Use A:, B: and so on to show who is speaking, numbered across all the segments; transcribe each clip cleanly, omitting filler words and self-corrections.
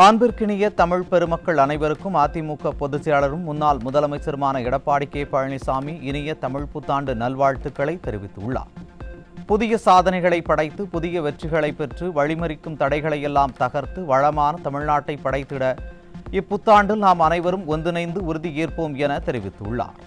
A: அன்பிற்கினிய தமிழ் பெருமக்கள் அனைவருக்கும் அதிமுக பொதுச் செயலாளரும் முன்னாள் முதலமைச்சருமான எடப்பாடி கே பழனிசாமி இனிய தமிழ் புத்தாண்டு நல்வாழ்த்துக்களை தெரிவித்துள்ளார். புதிய சாதனைகளை படைத்து புதிய வெற்றிகளை பெற்று வழிமறிக்கும் தடைகளை எல்லாம் தகர்த்து வளமான தமிழ்நாட்டை படைத்திட இப்புத்தாண்டில் நாம் அனைவரும் ஒன்றிணைந்து உறுதியேற்போம் என தெரிவித்துள்ளார்.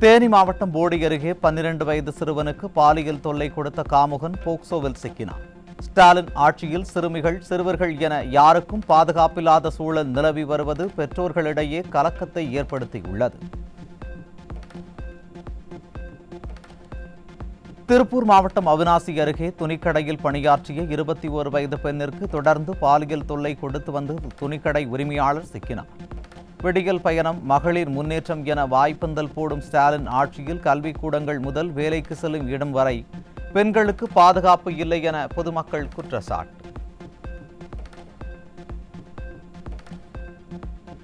A: தேனி மாவட்டம் போடி அருகே 12 வயது சிறுவனுக்கு பாலியல் தொல்லை கொடுத்த காமுகன் போக்சோவில் சிக்கினார். ஸ்டாலின் ஆட்சியில் சிறுவர்கள் என யாருக்கும் பாதுகாப்பில்லாத சூழல் நிலவி வருவது பெற்றோர்களிடையே கலக்கத்தை ஏற்படுத்தியுள்ளது. திருப்பூர் மாவட்டம் அவிநாசி அருகே துணிக்கடையில் பணியாற்றிய 21 வயது பெண்ணிற்கு தொடர்ந்து பாலியல் தொல்லை கொடுத்து வந்து துணிக்கடை உரிமையாளர் சிக்கினார். விடியல் பயணம், மகளிர் முன்னேற்றம் என வாய்ப்பந்தல் போடும் ஸ்டாலின் ஆட்சியில் கல்விக்கூடங்கள் முதல் வேலைக்கு செல்லும் இடம் வரை பெண்களுக்கு பாதுகாப்பு இல்லை என பொதுமக்கள் குற்றச்சாட்டு.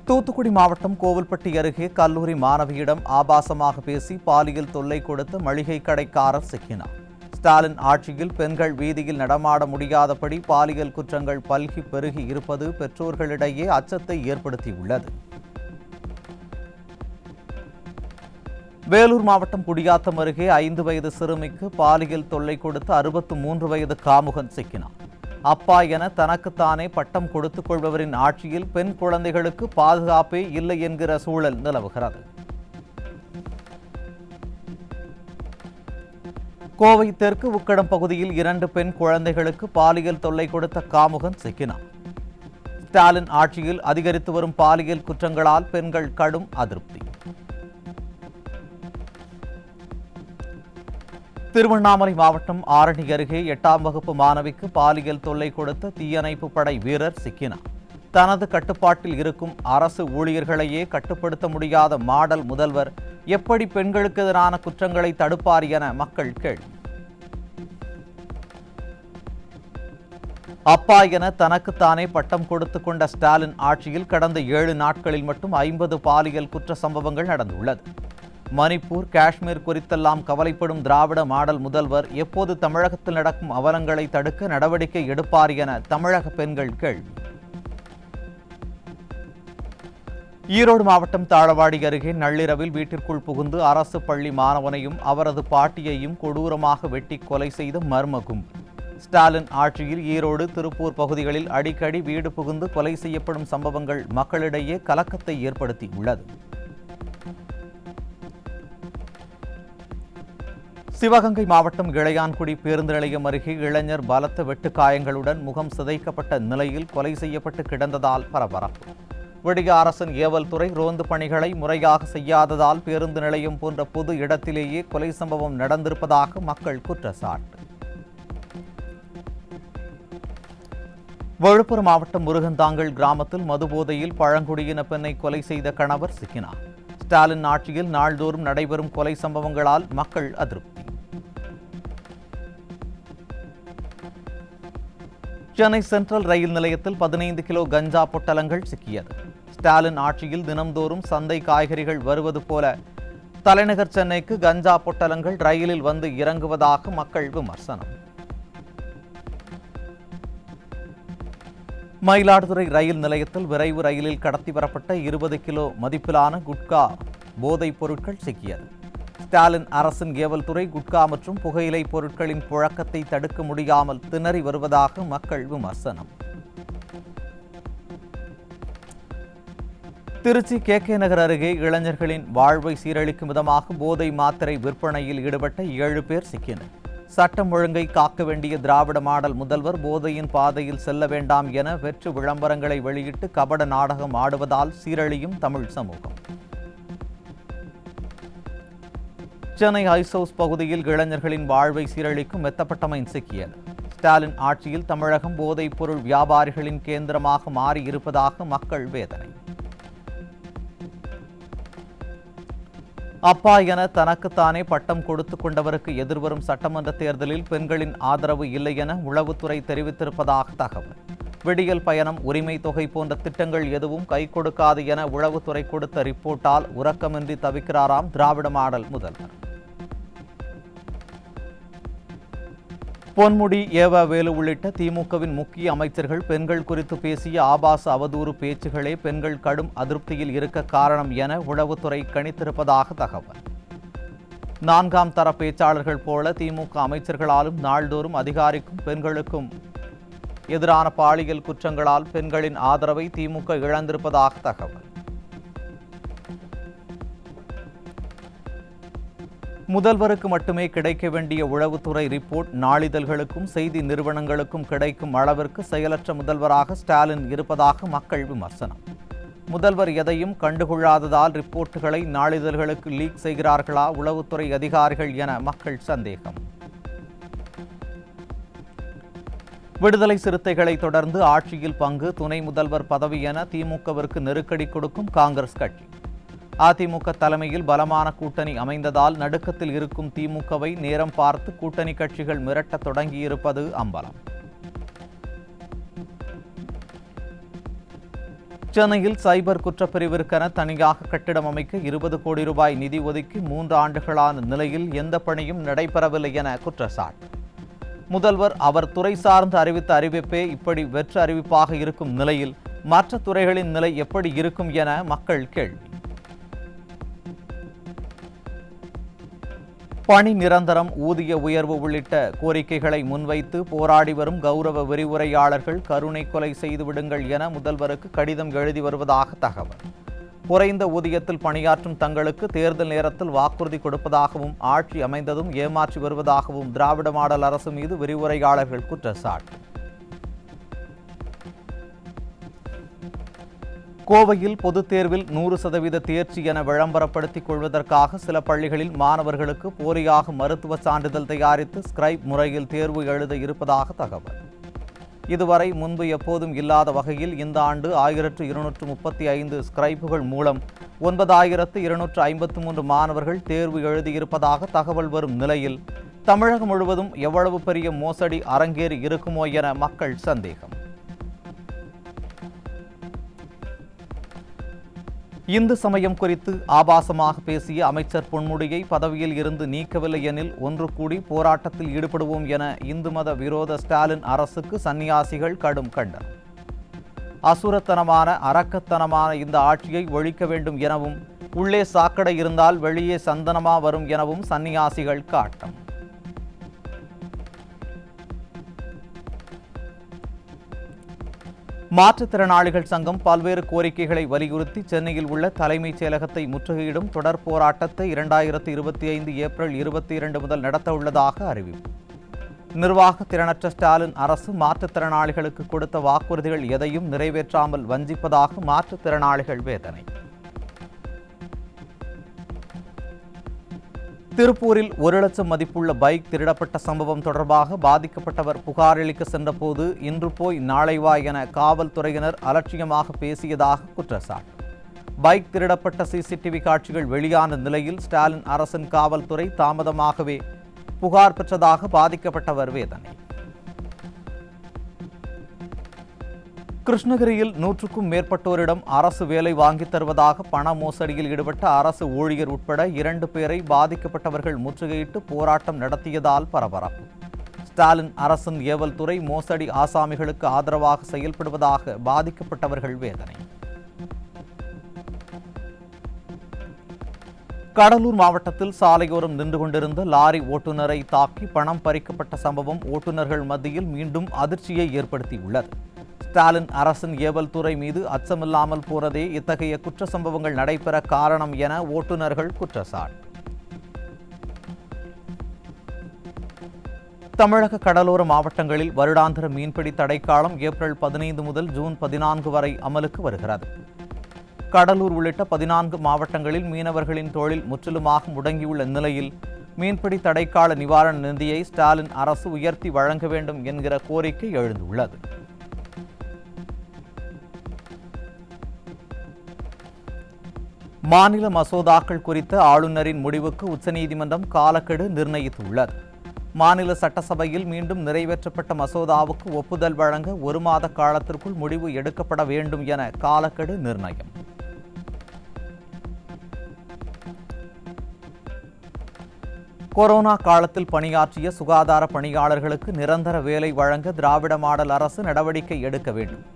A: தூத்துக்குடி மாவட்டம் கோவில்பட்டி அருகே கல்லூரி மாணவியிடம் ஆபாசமாக பேசி பாலியல் தொல்லை கொடுத்த மளிகை கடைக்காரர் சிக்கினார். ஸ்டாலின் ஆட்சியில் பெண்கள் வீதியில் நடமாட முடியாதபடி பாலியல் குற்றங்கள் பல்கி பெருகி இருப்பது பெற்றோர்களிடையே அச்சத்தை ஏற்படுத்தியுள்ளது. வேலூர் மாவட்டம் குடியாத்தம் அருகே 5 வயது சிறுமிக்கு பாலியல் தொல்லை கொடுத்த 63 வயது காமுகன் சிக்கினார். அப்பா என தனக்குத்தானே பட்டம் கொடுத்துக் கொள்பவரின் ஆட்சியில் பெண் குழந்தைகளுக்கு பாதுகாப்பே இல்லை என்கிற சூழல் நிலவுகிறது. கோவை தெற்கு உக்கடம் பகுதியில் 2 பெண் குழந்தைகளுக்கு பாலியல் தொல்லை கொடுத்த காமுகன் சிக்கினார். ஸ்டாலின் ஆட்சியில் அதிகரித்து வரும் பாலியல் குற்றங்களால் பெண்கள் கடும் அதிருப்தி. திருவண்ணாமலை மாவட்டம் ஆரணி அருகே 8ஆம் வகுப்பு மாணவிக்கு பாலியல் தொல்லை கொடுத்த தீயணைப்பு படை வீரர் சிக்கினார். தனது கட்டுப்பாட்டில் இருக்கும் அரசு ஊழியர்களையே கட்டுப்படுத்த முடியாத மாடல் முதல்வர் எப்படி பெண்களுக்கு எதிரான குற்றங்களை தடுப்பார் என மக்கள் கேள்வி. அப்பா என தனக்குத்தானே பட்டம் கொடுத்துக் கொண்ட ஸ்டாலின் ஆட்சியில் கடந்த 7 நாட்களில் மட்டும் 50 பாலியல் குற்ற சம்பவங்கள் நடந்துள்ளது. மணிப்பூர், காஷ்மீர் குறித்தெல்லாம் கவலைப்படும் திராவிட மாடல் முதல்வர் எப்போது தமிழகத்தில் நடக்கும் அவலங்களை தடுக்க நடவடிக்கை எடுப்பார் என தமிழக பெண்கள் கேள்வி. ஈரோடு மாவட்டம் தாழவாடி அருகே நள்ளிரவில் வீட்டிற்குள் புகுந்து அரசு பள்ளி மாணவனையும் அவரது பாட்டியையும் கொடூரமாக வெட்டி கொலை செய்த மர்ம கும்பல். ஸ்டாலின் ஆட்சியில் ஈரோடு, திருப்பூர் பகுதிகளில் அடிக்கடி வீடு புகுந்து கொலை செய்யப்படும் சம்பவங்கள் மக்களிடையே கலக்கத்தை ஏற்படுத்தியுள்ளது. சிவகங்கை மாவட்டம் இளையான்குடி பேருந்து நிலையம் அருகே இளைஞர் பலத்த வெட்டுக்காயங்களுடன் முகம் சிதைக்கப்பட்ட நிலையில் கொலை செய்யப்பட்டு கிடந்ததால் பரபரப்பு. விடிய அரசின் ஏவல் துறை ரோந்து பணிகளை முறையாக செய்யாததால் பேருந்து நிலையம் போன்ற பொது இடத்திலேயே கொலை சம்பவம் நடந்திருப்பதாக மக்கள் குற்றச்சாட்டு. விழுப்புரம் மாவட்டம் முருகந்தாங்கல் கிராமத்தில் மதுபோதையில் பழங்குடியின பெண்ணை கொலை செய்த கணவர் சிக்கினார். ஸ்டாலின் ஆட்சியில் நாள்தோறும் நடைபெறும் கொலை சம்பவங்களால் மக்கள் அதிருப்தி. சென்னை சென்ட்ரல் ரயில் நிலையத்தில் 15 கிலோ கஞ்சா பொட்டலங்கள் சிக்கியது. ஸ்டாலின் ஆட்சியில் தினம்தோறும் சந்தை காய்கறிகள் வருவது போல தலைநகர் சென்னைக்கு கஞ்சா பொட்டலங்கள் ரயிலில் வந்து இறங்குவதாக மக்கள் விமர்சனம். மயிலாடுதுறை ரயில் நிலையத்தில் விரைவு ரயிலில் கடத்தி வரப்பட்ட 20 கிலோ மதிப்பிலான குட்கா போதைப் பொருட்கள் சிக்கியது. ஸ்டாலின் அரசின் ஏவல் துறை குட்கா மற்றும் புகையிலை பொருட்களின் புழக்கத்தை தடுக்க முடியாமல் திணறி வருவதாக மக்கள் விமர்சனம். திருச்சி KK நகர் அருகே இளைஞர்களின் வாழ்வை சீரழிக்கும் விதமாக போதை மாத்திரை விற்பனையில் ஈடுபட்ட 7 பேர் சிக்கினர். சட்டம் ஒழுங்கை காக்க வேண்டிய திராவிட மாடல் முதல்வர் போதையின் பாதையில் செல்ல வேண்டாம் என வெற்று விளம்பரங்களை வெளியிட்டு கபட நாடகம் ஆடுவதால் சீரழியும் தமிழ் சமூகம். சென்னை ஐஸ்ஹவுஸ் பகுதியில் இளைஞர்களின் வாழ்வை சீரழிக்கும் மெத்தப்பட்டமைன் சிக்கியது. ஸ்டாலின் ஆட்சியில் தமிழகம் போதைப் பொருள் வியாபாரிகளின் கேந்திரமாக மாறியிருப்பதாக மக்கள் வேதனை. அப்பா என தனக்குத்தானே பட்டம் கொடுத்துக் கொண்டவருக்கு எதிர்வரும் சட்டமன்ற தேர்தலில் பெண்களின் ஆதரவு இல்லை என உளவுத்துறை தெரிவித்திருப்பதாக தகவல். விடியல் பயணம், உரிமை தொகை போன்ற திட்டங்கள் எதுவும் கை கொடுக்காது என உளவுத்துறை கொடுத்த ரிப்போர்ட்டால் உறக்கமின்றி தவிக்கிறாராம் திராவிட மாடல் முதல்வர். பொன்முடி வேலு உள்ளிட்ட திமுகவின் முக்கிய அமைச்சர்கள் பெண்கள் குறித்து பேசிய ஆபாச அவதூறு பேச்சுகளே பெண்கள் கடும் அதிருப்தியில் இருக்க காரணம் என உளவுத்துறை கணித்திருப்பதாக தகவல். 4ஆம் தர பேச்சாளர்கள் போல திமுக அமைச்சர்களாலும் நாள்தோறும் அதிகாரிக்கும் பெண்களுக்கும் எதிரான பாலியல் குற்றங்களால் பெண்களின் ஆதரவை திமுக இழந்திருப்பதாக தகவல். முதல்வருக்கு மட்டுமே கிடைக்க வேண்டிய உளவுத்துறை ரிப்போர்ட் நாளிதழ்களுக்கும் செய்தி நிறுவனங்களுக்கும் கிடைக்கும் அளவிற்கு செயலற்ற முதல்வராக ஸ்டாலின் இருப்பதாக மக்கள் விமர்சனம். முதல்வர் எதையும் கண்டுகொள்ளாததால் ரிப்போர்ட்டுகளை நாளிதழ்களுக்கு லீக் செய்கிறார்களா உளவுத்துறை அதிகாரிகள் என மக்கள் சந்தேகம். விடுதலை சிறுத்தைகளை தொடர்ந்து ஆட்சியில் பங்கு, துணை முதல்வர் பதவி என திமுகவிற்கு நெருக்கடி கொடுக்கும் காங்கிரஸ் கட்சி. அதிமுக தலைமையில் பலமான கூட்டணி அமைந்ததால் நடுக்கத்தில் இருக்கும் திமுகவை நேரம் பார்த்து கூட்டணி கட்சிகள் மிரட்டத் தொடங்கியிருப்பது அம்பலம். சென்னையில் சைபர் குற்றப்பிரிவிற்கென தனியாக கட்டிடம் அமைக்க 20 கோடி ரூபாய் நிதி ஒதுக்கி 3 ஆண்டுகளான நிலையில் எந்த பணியும் நடைபெறவில்லை என குற்றச்சாட்டு. முதல்வர் அவர் துறை சார்ந்து அறிவித்த அறிவிப்பே இப்படி வெற்று அறிவிப்பாக இருக்கும் நிலையில் மற்ற துறைகளின் நிலை எப்படி இருக்கும் என மக்கள் கேள்வி. பணி நிரந்தரம், ஊதிய உயர்வு உள்ளிட்ட கோரிக்கைகளை முன்வைத்து போராடி வரும் கௌரவ விரிவுரையாளர்கள் கருணை கொலை செய்துவிடுங்கள் என முதல்வருக்கு கடிதம் எழுதி வருவதாக தகவல். குறைந்த ஊதியத்தில் பணியாற்றும் தங்களுக்கு தேர்தல் நேரத்தில் வாக்குறுதி கொடுப்பதாகவும் ஆட்சி அமைந்ததும் ஏமாற்றி வருவதாகவும் திராவிட மாடல் அரசு மீது விரிவுரையாளர்கள் குற்றச்சாட்டு. கோவையில் பொதுத் தேர்வில் 100% தேர்ச்சி என விளம்பரப்படுத்திக் கொள்வதற்காக சில பள்ளிகளில் மாணவர்களுக்கு போலியாக மருத்துவ சான்றிதழ் தயாரித்து ஸ்கிரைப் முறையில் தேர்வு எழுத இருப்பதாக தகவல். இதுவரை முன்பு எப்போதும் இல்லாத வகையில் இந்த ஆண்டு 1235 ஸ்கிரைப்புகள் மூலம் 9253 மாணவர்கள் தேர்வு எழுதியிருப்பதாக தகவல் வரும் நிலையில் தமிழகம் முழுவதும் எவ்வளவு பெரிய மோசடி அரங்கேறி இருக்குமோ என மக்கள் சந்தேகம். இந்து சமயம் குறித்து ஆபாசமாக பேசிய அமைச்சர் பொன்முடியை பதவியில் இருந்து நீக்கவில்லை எனில் ஒன்று கூடி போராட்டத்தில் ஈடுபடுவோம் என இந்து மத விரோத ஸ்டாலின் அரசுக்கு சன்னியாசிகள் கடும் கண்டனம். அசுரத்தனமான அரக்கத்தனமான இந்த ஆட்சியை ஒழிக்க வேண்டும் எனவும் உள்ளே சாக்கடை இருந்தால் வெளியே சந்தனமா வரும் எனவும் சன்னியாசிகள் காட்டம். மாற்றுத்திறனாளிகள் சங்கம் பல்வேறு கோரிக்கைகளை வலியுறுத்தி சென்னையில் உள்ள தலைமைச் செயலகத்தை முற்றுகையிடும் தொடர் போராட்டத்தை 2025 ஏப்ரல் 22 முதல் நடத்த உள்ளதாக அறிவிப்பு. நிர்வாக திறனற்ற ஸ்டாலின் அரசு மாற்றுத்திறனாளிகளுக்கு கொடுத்த வாக்குறுதிகள் எதையும் நிறைவேற்றாமல் வஞ்சிப்பதாக மாற்றுத்திறனாளிகள் வேதனை. திருப்பூரில் 1 லட்சம் மதிப்புள்ள பைக் திருடப்பட்ட சம்பவம் தொடர்பாக பாதிக்கப்பட்டவர் புகாரளிக்க சென்றபோது இன்று போய் நாளை வா என காவல்துறையினர் அலட்சியமாக பேசியதாக குற்றச்சாட்டு. பைக் திருடப்பட்ட சிசிடிவி காட்சிகள் வெளியான நிலையில் ஸ்டாலின் அரசின் காவல்துறை தாமதமாகவே புகார் பெற்றதாக பாதிக்கப்பட்டவர் வேதனை. கிருஷ்ணகிரியில் 100க்கும் மேற்பட்டோரிடம் அரசு வேலை வாங்கித் தருவதாக பண மோசடியில் ஈடுபட்ட அரசு ஊழியர் உட்பட 2 பேரை பாதிக்கப்பட்டவர்கள் முற்றுகையிட்டு போராட்டம் நடத்தியதால் பரபரப்பு. ஸ்டாலின் அரசின் ஏவல் துறை மோசடி ஆசாமிகளுக்கு ஆதரவாக செயல்படுவதாக பாதிக்கப்பட்டவர்கள் வேதனை. கடலூர் மாவட்டத்தில் சாலையோரம் நின்று கொண்டிருந்த லாரி ஓட்டுநரை தாக்கி பணம் பறிக்கப்பட்ட சம்பவம் ஓட்டுநர்கள் மத்தியில் மீண்டும் அதிர்ச்சியை ஏற்படுத்தியுள்ளது. ஸ்டாலின் அரசின் ஏவல் துறை மீது அச்சமில்லாமல் போனதே இத்தகைய குற்ற சம்பவங்கள் நடைபெற காரணம் என ஓட்டுநர்கள் குற்றச்சாட்டு. தமிழக கடலோர மாவட்டங்களில் வருடாந்திர மீன்பிடி தடைக்காலம் ஏப்ரல் 15 முதல் ஜூன் 14 வரை அமலுக்கு வருகிறது. கடலூர் உள்ளிட்ட 14 மாவட்டங்களில் மீனவர்களின் தொழில் முற்றிலுமாக முடங்கியுள்ள நிலையில் மீன்பிடி தடைக்கால நிவாரண நிதியை ஸ்டாலின் அரசு உயர்த்தி வழங்க வேண்டும் என்கிற கோரிக்கை எழுந்துள்ளது. மாநில மசோதாக்கள் குறித்த ஆளுநரின் முடிவுக்கு உச்சநீதிமன்றம் காலக்கெடு நிர்ணயித்துள்ளது. மாநில சட்டசபையில் மீண்டும் நிறைவேற்றப்பட்ட மசோதாவுக்கு ஒப்புதல் வழங்க 1 மாத காலத்திற்குள் முடிவு எடுக்கப்பட வேண்டும் என காலக்கெடு நிர்ணயம். கொரோனா காலத்தில் பணியாற்றிய சுகாதார பணியாளர்களுக்கு நிரந்தர வேலை வழங்க திராவிட மாடல் அரசு நடவடிக்கை எடுக்க வேண்டும்.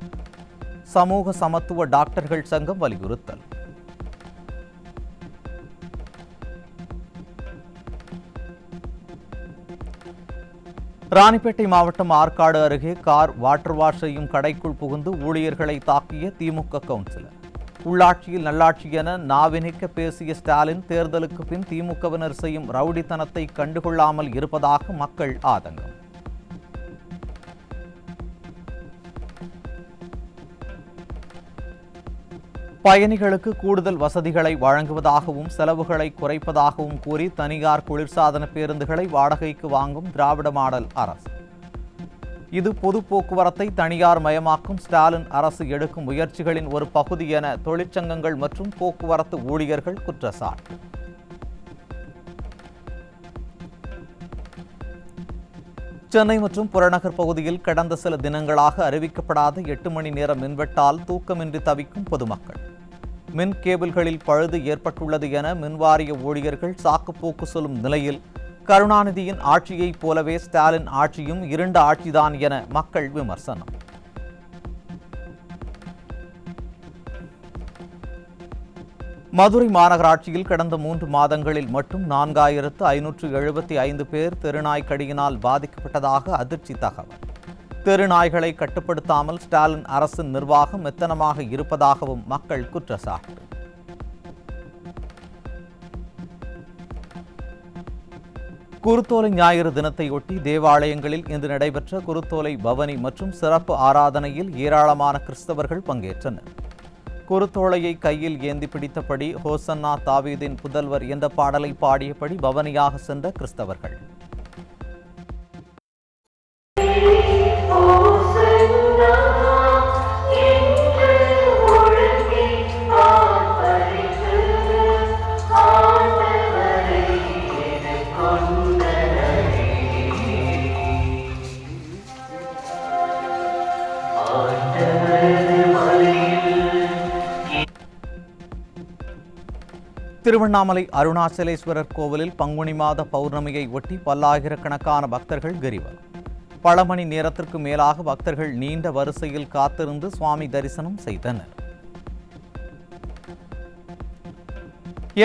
A: சமூக சமத்துவ டாக்டர்கள் சங்கம் வலியுறுத்தல். ராணிப்பேட்டை மாவட்டம் ஆற்காடு அருகே கார் வாட்டர் வாஷ் செய்யும் கடைக்குள் புகுந்து ஊழியர்களை தாக்கிய திமுக கவுன்சிலர். உள்ளாட்சியில் நல்லாட்சி என நாவினிக்க பேசிய ஸ்டாலின் தேர்தலுக்கு பின் திமுகவினர் செய்யும் ரவுடித்தனத்தை கண்டுகொள்ளாமல் இருப்பதாக மக்கள் ஆதங்கம். பயணிகளுக்கு கூடுதல் வசதிகளை வழங்குவதாகவும் செலவுகளை குறைப்பதாகவும் கூறி தனியார் குளிர்சாதன பேருந்துகளை வாடகைக்கு வாங்கும் திராவிட மாடல் அரசு. இது பொது போக்குவரத்தை தனியார் மயமாக்கும் ஸ்டாலின் அரசு எடுக்கும் முயற்சிகளின் ஒரு பகுதி என தொழிற்சங்கங்கள் மற்றும் போக்குவரத்து ஊழியர்கள் குற்றச்சாட்டு. சென்னை மற்றும் புறநகர் பகுதியில் கடந்த சில தினங்களாக அறிவிக்கப்படாத 8 மணி நேர மின்வெட்டால் தூக்கமின்றி தவிக்கும் பொதுமக்கள். மின் கேபிள்களில் பழுது ஏற்பட்டுள்ளது என மின்வாரிய ஊழியர்கள் சாக்குப்போக்கு சொல்லும் நிலையில் கருணாநிதியின் ஆட்சியைப் போலவே ஸ்டாலின் ஆட்சியும் இருண்ட ஆட்சிதான் என மக்கள் விமர்சனம். மதுரை மாநகராட்சியில் கடந்த 3 மாதங்களில் மட்டும் 4575 பேர் தெருநாய்க்கடியினால் பாதிக்கப்பட்டதாக அதிர்ச்சி தகவல். தெருநாய்களை கட்டுப்படுத்தாமல் ஸ்டாலின் அரசின் நிர்வாகம் மெத்தனமாக இருப்பதாகவும் மக்கள் குற்றச்சாட்டு. குருத்தோலை ஞாயிறு தினத்தையொட்டி தேவாலயங்களில் இன்று நடைபெற்ற குருத்தோலை பவனி மற்றும் சிறப்பு ஆராதனையில் ஏராளமான கிறிஸ்தவர்கள் பங்கேற்றனர். குருத்தோலையை கையில் ஏந்தி பிடித்தபடி ஹோசன்னா தாவீதின் புதல்வர் என்ற பாடலை பாடியபடி பவனியாக சென்ற கிறிஸ்தவர்கள். திருவண்ணாமலை அருணாச்சலேஸ்வரர் கோவிலில் பங்குனி மாத பௌர்ணமியை ஒட்டி பல்லாயிரக்கணக்கான பக்தர்கள் கிரிவலம். பல மணி நேரத்திற்கு மேலாக பக்தர்கள் நீண்ட வரிசையில் காத்திருந்து சுவாமி தரிசனம் செய்தனர்.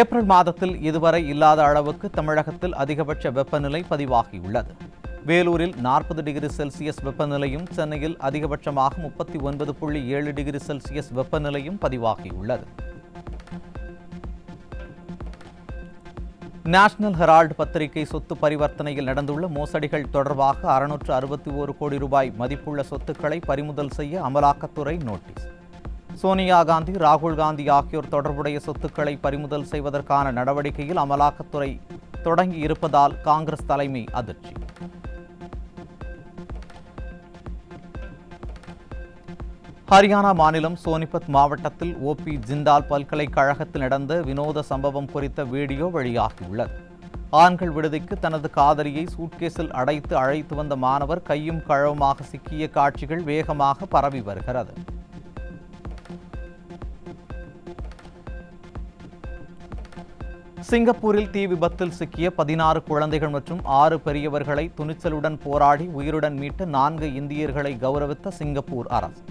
A: ஏப்ரல் மாதத்தில் இதுவரை இல்லாத அளவுக்கு தமிழகத்தில் அதிகபட்ச வெப்பநிலை பதிவாகியுள்ளது. வேலூரில் 40 டிகிரி செல்சியஸ் வெப்பநிலையும், சென்னையில் அதிகபட்சமாக 39.7 டிகிரி செல்சியஸ் வெப்பநிலையும் பதிவாகியுள்ளது. நேஷனல் ஹெரால்டு பத்திரிகை சொத்து பரிவர்த்தனையில் நடந்துள்ள மோசடிகள் தொடர்பாக 661 கோடி ரூபாய் மதிப்புள்ள சொத்துக்களை பறிமுதல் செய்ய அமலாக்கத்துறை நோட்டீஸ். சோனியா காந்தி, ராகுல் காந்தி ஆகியோர் தொடர்புடைய சொத்துக்களை பறிமுதல் செய்வதற்கான நடவடிக்கையில் அமலாக்கத்துறை தொடங்கி இருப்பதால் காங்கிரஸ் தலைமை அதிர்ச்சி. ஹரியானா மாநிலம் சோனிபத் மாவட்டத்தில் ஓபி ஜிண்டால் பல்கலைக்கழகத்தில் நடந்த வினோத சம்பவம் குறித்த வீடியோ வெளியாகியுள்ளது. ஆண்கள் விடுதிக்கு தனது காதலியை சூட்கேஸில் அடைத்து அழைத்து வந்த மாணவர் கையும் களவுமாக சிக்கிய காட்சிகள் வேகமாக பரவி வருகிறது. சிங்கப்பூரில் தீ விபத்தில் சிக்கிய 16 குழந்தைகள் மற்றும் 6 பெரியவர்களை துணிச்சலுடன் போராடி உயிருடன் மீட்ட 4 இந்தியர்களை கௌரவித்த சிங்கப்பூர் அரசு.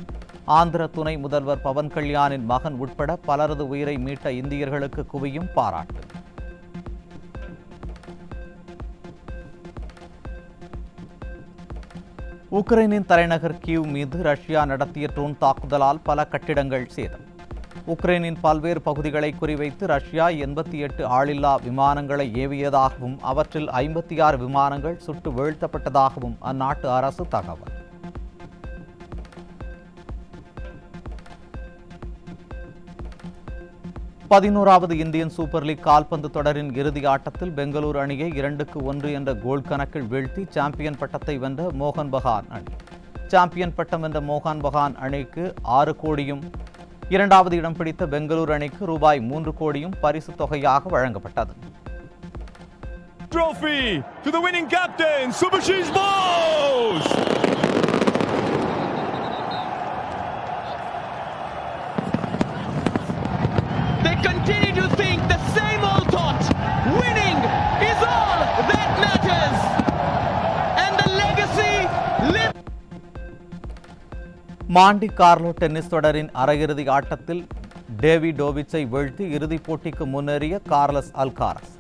A: ஆந்திர துணை முதல்வர் பவன் கல்யாணின் மகன் உட்பட பலரது உயிரை மீட்ட இந்தியர்களுக்கு குவியும் பாராட்டு. உக்ரைனின் தலைநகர் கீவ் மீது ரஷ்யா நடத்திய ட்ரோன் தாக்குதலால் பல கட்டிடங்கள் சேதம். உக்ரைனின் பல்வேறு பகுதிகளை குறிவைத்து ரஷ்யா 88 ஆளில்லா விமானங்களை ஏவியதாகவும் அவற்றில் 56 விமானங்கள் சுட்டு வீழ்த்தப்பட்டதாகவும் அந்நாட்டு அரசு தகவல். பதினோராவது இந்தியன் சூப்பர் லீக் கால்பந்து தொடரின் இறுதி ஆட்டத்தில் பெங்களூரு அணியை 2-1 என்ற கோல் கணக்கில் வீழ்த்தி சாம்பியன் பட்டத்தை வென்ற மோகன் பகான் அணி. சாம்பியன் பட்டம் வென்ற மோகன் பகான் அணிக்கு 6 கோடியும், இரண்டாவது இடம் பிடித்த பெங்களூரு அணிக்கு ரூபாய் 3 கோடியும் பரிசு தொகையாக வழங்கப்பட்டது.
B: Trophy to the winning captain, Subhashish Bose! They continue to think the same old thought. Winning is all they
A: Mandi Carlo tennis தொடரின் அரையிறுதி ஆட்டத்தில் டேவிடோவிச்சை வீழ்த்தி இறுதிப் போட்டிக்கு முன்னேறிய கார்லஸ் அல்காரஸ்.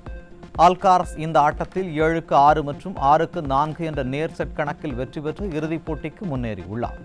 A: அல்காரஸ் இந்த ஆட்டத்தில் 7-6 மற்றும் 6-4 என்ற நேர் செட் கணக்கில் வெற்றி பெற்று இறுதிப் போட்டிக்கு முன்னேறியுள்ளார்.